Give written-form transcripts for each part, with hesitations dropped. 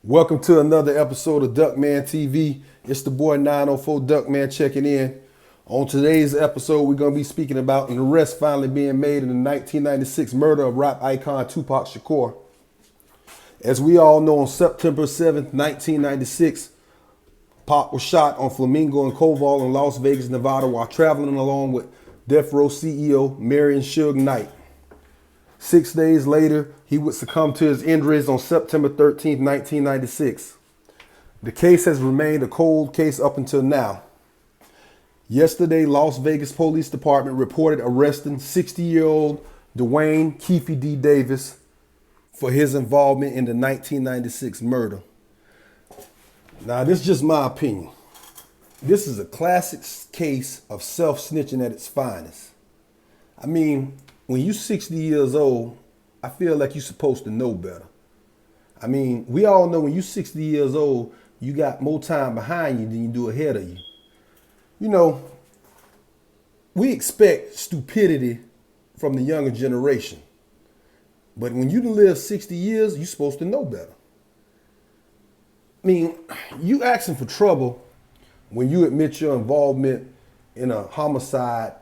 Welcome to another episode of Duckman TV. It's the boy 904 Duckman checking in. On today's episode, we're going to be speaking about an arrest finally being made in the 1996 murder of rap icon Tupac Shakur. As we all know, on September 7th, 1996, Pac was shot on Flamingo and Koval in Las Vegas, Nevada while traveling along with Death Row CEO Marion Suge Knight. 6 days later, he would succumb to his injuries on September 13th, 1996. The case has remained a cold case up until now. Yesterday, Las Vegas Police Department reported arresting 60-year-old Duane Keffe D. Davis for his involvement in the 1996 murder. Now, this is just my opinion. This is a classic case of self-snitching at its finest. I mean, when you're 60 years old, I feel like you're supposed to know better. I mean, we all know when you're 60 years old, you got more time behind you than you do ahead of you. You know, we expect stupidity from the younger generation. But when you live 60 years, you're supposed to know better. I mean, you asking for trouble when you admit your involvement in a homicide,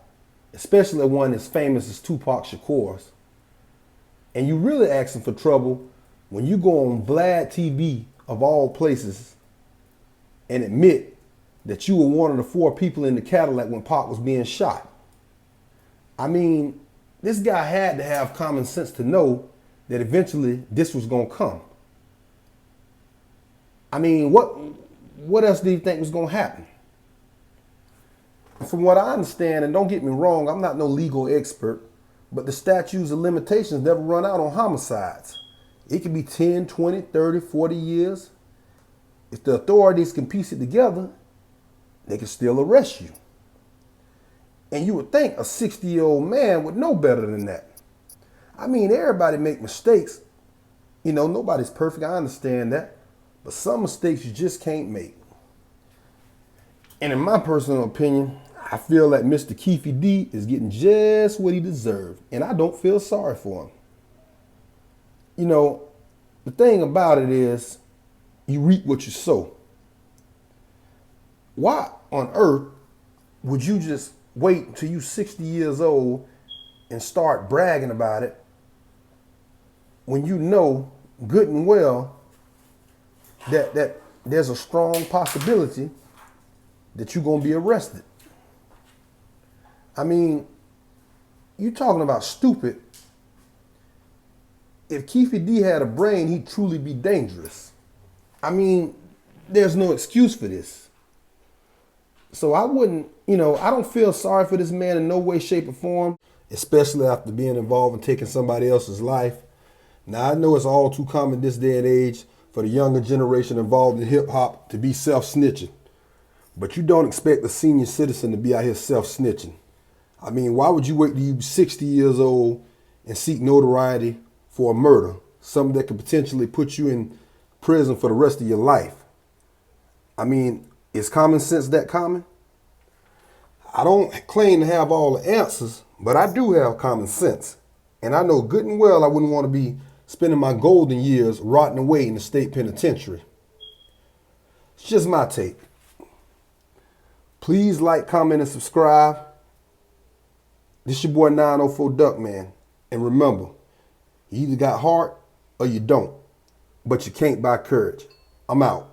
especially one as famous as Tupac Shakur's. And you really asking for trouble when you go on Vlad TV, of all places, and admit that you were one of the 4 people in the Cadillac when Pac was being shot. I mean, this guy had to have common sense to know that eventually this was going to come. I mean, what else do you think was going to happen? From what I understand, and don't get me wrong, I'm not no legal expert, but the statutes of limitations never run out on homicides. It could be 10, 20, 30, 40 years. If the authorities can piece it together, they can still arrest you. And you would think a 60-year-old man would know better than that. I mean, everybody make mistakes. You know, nobody's perfect, I understand that. But some mistakes you just can't make. And in my personal opinion, I feel like Mr. Keffe D is getting just what he deserved, and I don't feel sorry for him. You know, the thing about it is, you reap what you sow. Why on earth would you just wait until you're 60 years old and start bragging about it when you know good and well that there's a strong possibility that you're going to be arrested? I mean, you talking about stupid. If Keffe D had a brain, he'd truly be dangerous. I mean, there's no excuse for this. So I wouldn't, I don't feel sorry for this man in no way, shape, or form, especially after being involved in taking somebody else's life. Now, I know it's all too common this day and age for the younger generation involved in hip hop to be self-snitching. But you don't expect a senior citizen to be out here self-snitching. I mean, why would you wait till you're 60 years old and seek notoriety for a murder, something that could potentially put you in prison for the rest of your life? I mean, is common sense that common? I don't claim to have all the answers, but I do have common sense. And I know good and well I wouldn't want to be spending my golden years rotting away in the state penitentiary. It's just my take. Please like, comment, and subscribe. This your boy 904 Duckman. And remember, you either got heart or you don't. But you can't buy courage. I'm out.